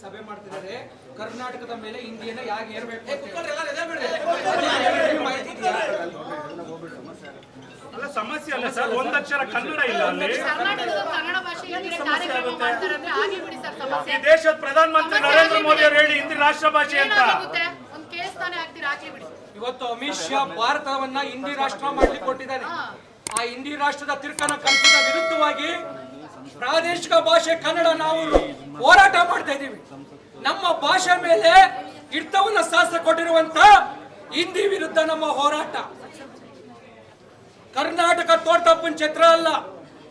ಸಭೆ ಮಾಡ್ತಿದ್ದಾರೆ. ಕರ್ನಾಟಕದ ಮೇಲೆ ಹಿಂದಿಯನ್ನ ಯಾಕೆ ಏರ್ಬೇಕು ಅಲ್ಲ ಸಮಸ್ಯೆ ಅಲ್ಲ ಸರ್, ಒಂದಕ್ಷರ ಕನ್ನಡ ಇಲ್ಲ ಅಲ್ಲಿ. ಈ ದೇಶದ ಪ್ರಧಾನ ಮಂತ್ರಿ ನರೇಂದ್ರ ಮೋದಿ ಅವರು ಹೇಳಿ ಹಿಂದಿ ರಾಷ್ಟ್ರ ಭಾಷೆ ಅಂತ. ಇವತ್ತು ಅಮಿತ್ ಶಾ ಭಾರತವನ್ನ ಹಿಂದಿ ರಾಷ್ಟ್ರ ಮಾಡ್ಲಿಕ್ಕೆ ಕೊಟ್ಟಿದ್ದಾರೆ. ಆ ಹಿಂದಿ ರಾಷ್ಟ್ರದ ತಿರ್ಕನ ಕಲ್ಪದ ವಿರುದ್ಧವಾಗಿ ಪ್ರಾದೇಶಿಕ ಭಾಷೆ ಕನ್ನಡ ನಾವು ಹೋರಾಟ ಮಾಡ್ತಾ ಇದ್ದೀವಿ. ನಮ್ಮ ಭಾಷೆ ಮೇಲೆ ಹಿಡಿತವನ್ನ ಶಾಸ್ತ್ರ ಕೊಟ್ಟಿರುವಂತ ಹಿಂದಿ ವಿರುದ್ಧ ನಮ್ಮ ಹೋರಾಟ. ಕರ್ನಾಟಕ ತೋಟಪ್ಪನ ಛತ್ರ ಅಲ್ಲ.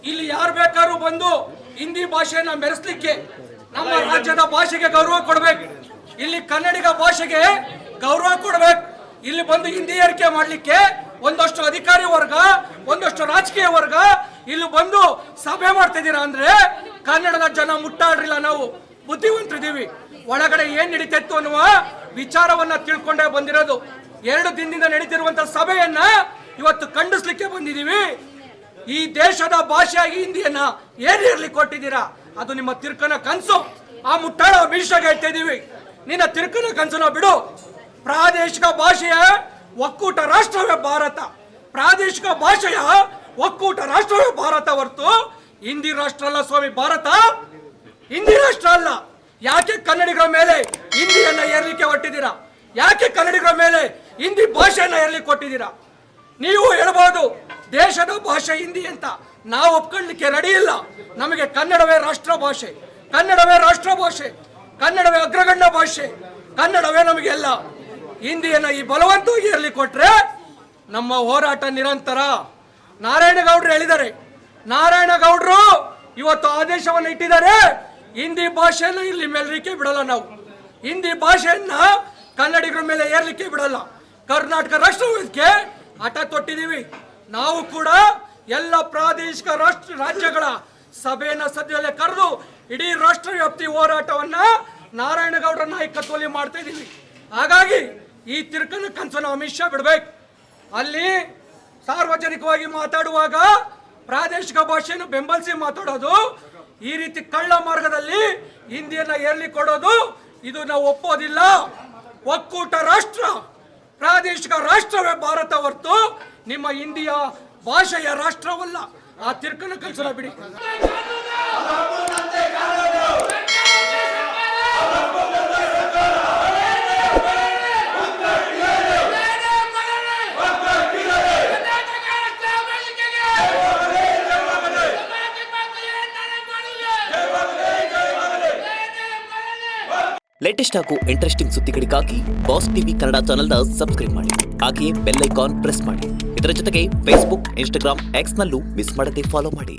ಇಲ್ಲಿ ಯಾರು ಬೇಕಾದ್ರೂ ಬಂದು ಹಿಂದಿ ಭಾಷೆಯನ್ನ ಮೆರೆಸ್ಲಿಕ್ಕೆ, ನಮ್ಮ ರಾಜ್ಯದ ಭಾಷೆಗೆ ಗೌರವ ಕೊಡ್ಬೇಕು. ಇಲ್ಲಿ ಕನ್ನಡಿಗ ಭಾಷೆಗೆ ಗೌರವ ಕೊಡ್ಬೇಕು. ಇಲ್ಲಿ ಬಂದು ಹಿಂದಿ ಏರಿಕೆ ಮಾಡ್ಲಿಕ್ಕೆ ಒಂದಷ್ಟು ಅಧಿಕಾರಿ ವರ್ಗ, ಒಂದಷ್ಟು ರಾಜಕೀಯ ವರ್ಗ ಇಲ್ಲಿ ಬಂದು ಸಭೆ ಮಾಡ್ತಿದ್ದೀರಾ ಅಂದ್ರೆ ಕನ್ನಡದ ಜನ ಮುಟ್ಟಾಡ್ರಿಲ್ಲ. ನಾವು ಬುದ್ಧಿವಂತರಿದ್ದೀವಿ. ಒಳಗಡೆ ಏನ್ ನಡೀತಿತ್ತು ಅನ್ನುವ ವಿಚಾರವನ್ನ ತಿಳ್ಕೊಂಡೇ ಬಂದಿರೋದು. 2 ದಿನದಿಂದ ನಡೀತಿರುವಂತಹ ಸಭೆಯನ್ನ ಇವತ್ತು ಖಂಡಿಸ್ಲಿಕ್ಕೆ ಬಂದಿದ್ದೀವಿ. ಈ ದೇಶದ ಭಾಷೆಯಾಗಿ ಹಿಂದಿಯನ್ನ ಏರಿರ್ಲಿಕ್ಕೆ ಕೊಟ್ಟಿದ್ದೀರಾ, ಅದು ನಿಮ್ಮ ತಿರ್ಕನ ಕನಸು. ಆ ಮುಟ್ಟಾಳ ಅಮಿಷಾಗೆ ಹೇಳ್ತಾ ಇದೀವಿ, ನಿನ್ನ ತಿರ್ಕನ ಕನಸನ್ನ ಬಿಡು. ಪ್ರಾದೇಶಿಕ ಭಾಷೆಯ ಒಕ್ಕೂಟ ರಾಷ್ಟ್ರವೇ ಭಾರತ. ಪ್ರಾದೇಶಿಕ ಭಾಷೆಯ ಒಕ್ಕೂಟ ರಾಷ್ಟ್ರವೇ ಭಾರತ ಹೊರತು ಹಿಂದಿ ರಾಷ್ಟ್ರ ಅಲ್ಲ ಸ್ವಾಮಿ. ಭಾರತ ಹಿಂದಿ ರಾಷ್ಟ್ರ ಅಲ್ಲ. ಯಾಕೆ ಕನ್ನಡಿಗರ ಮೇಲೆ ಹಿಂದಿಯನ್ನ ಏರ್ಲಿಕ್ಕೆ ಹೊಟ್ಟಿದ್ದೀರಾ? ಯಾಕೆ ಕನ್ನಡಿಗರ ಮೇಲೆ ಹಿಂದಿ ಭಾಷೆಯನ್ನ ಏರ್ಲಿಕ್ಕೆ ಕೊಟ್ಟಿದ್ದೀರಾ? ನೀವು ಹೇಳ್ಬೋದು ದೇಶದ ಭಾಷೆ ಹಿಂದಿ ಅಂತ. ನಾವು ಒಪ್ಕೊಳ್ಳಿಕ್ಕೆ ರೆಡಿ ಇಲ್ಲ. ನಮಗೆ ಕನ್ನಡವೇ ರಾಷ್ಟ್ರ ಭಾಷೆ, ಕನ್ನಡವೇ ರಾಷ್ಟ್ರ ಭಾಷೆ, ಕನ್ನಡವೇ ಅಗ್ರಗಣ್ಯ ಭಾಷೆ, ಕನ್ನಡವೇ ನಮಗೆಲ್ಲ. ಹಿಂದಿಯನ್ನ ಈ ಬಲವಂತವಾಗಿ ಏರ್ಲಿಕ್ಕೆ ಕೊಟ್ರೆ ನಮ್ಮ ಹೋರಾಟ ನಿರಂತರ. ನಾರಾಯಣಗೌಡರು ಹೇಳಿದ್ದಾರೆ, ನಾರಾಯಣಗೌಡರು ಇವತ್ತು ಆದೇಶವನ್ನು ಇಟ್ಟಿದ್ದಾರೆ, ಹಿಂದಿ ಭಾಷೆಯನ್ನು ಇಲ್ಲಿ ಮೇಲ್ರಿಕೆ ಬಿಡಲ್ಲ. ನಾವು ಹಿಂದಿ ಭಾಷೆಯನ್ನ ಕನ್ನಡಿಗರ ಮೇಲೆ ಏರ್ಲಿಕ್ಕೆ ಬಿಡಲ್ಲ. ಕರ್ನಾಟಕ ರಾಷ್ಟ್ರ ವೇದಿಕೆ ಹಠ ತೊಟ್ಟಿದ್ದೀವಿ. ನಾವು ಕೂಡ ಎಲ್ಲ ಪ್ರಾದೇಶಿಕ ರಾಜ್ಯಗಳ ಸಭೆಯನ್ನ ಸದ್ಯದಲ್ಲೇ ಕರೆದು ಇಡೀ ರಾಷ್ಟ್ರ ವ್ಯಾಪ್ತಿ ಹೋರಾಟವನ್ನ ನಾರಾಯಣಗೌಡರ ನಾಯಕತ್ವದಲ್ಲಿ ಮಾಡ್ತಾ ಇದ್ದೀವಿ. ಹಾಗಾಗಿ ಈ ತಿರ್ಕನ ಕನಸನ್ನು ಅಮಿತ್ ಶಾ ಬಿಡ್ಬೇಕು. ಅಲ್ಲಿ ಸಾರ್ವಜನಿಕವಾಗಿ ಮಾತಾಡುವಾಗ ಪ್ರಾದೇಶಿಕ ಭಾಷೆಯನ್ನು ಬೆಂಬಲಿಸಿ ಮಾತಾಡೋದು, ಈ ರೀತಿ ಕಳ್ಳ ಮಾರ್ಗದಲ್ಲಿ ಹಿಂದಿಯನ್ನ ಏರ್ಲಿ ಕೊಡೋದು, ಇದು ನಾವು ಒಪ್ಪೋದಿಲ್ಲ. ಒಕ್ಕೂಟ ರಾಷ್ಟ್ರ, ಪ್ರಾದೇಶಿಕ ರಾಷ್ಟ್ರವೇ ಭಾರತ ಹೊರತು ನಿಮ್ಮ ಹಿಂದಿಯ ಭಾಷೆಯ ರಾಷ್ಟ್ರವಲ್ಲ. ಆ ತಿರ್ಕನ ಕನಸನ್ನ ಬಿಡಿ. ಲೇಟೆಸ್ಟ್ ಹಾಗೂ ಇಂಟ್ರೆಸ್ಟಿಂಗ್ ಸುದ್ದಿಗಳಿಗಾಗಿ ಬಾಸ್ ಟಿವಿ ಕನ್ನಡ ಚಾನೆಲ್ನ ಸಬ್ಸ್ಕ್ರೈಬ್ ಮಾಡಿ. ಹಾಗೆಯೇ ಬೆಲ್ ಐಕಾನ್ ಪ್ರೆಸ್ ಮಾಡಿ. ಇದರ ಜೊತೆಗೆ ಫೇಸ್ಬುಕ್, ಇನ್ಸ್ಟಾಗ್ರಾಮ್, ಎಕ್ಸ್ನಲ್ಲೂ ಮಿಸ್ ಮಾಡದೆ ಫಾಲೋ ಮಾಡಿ.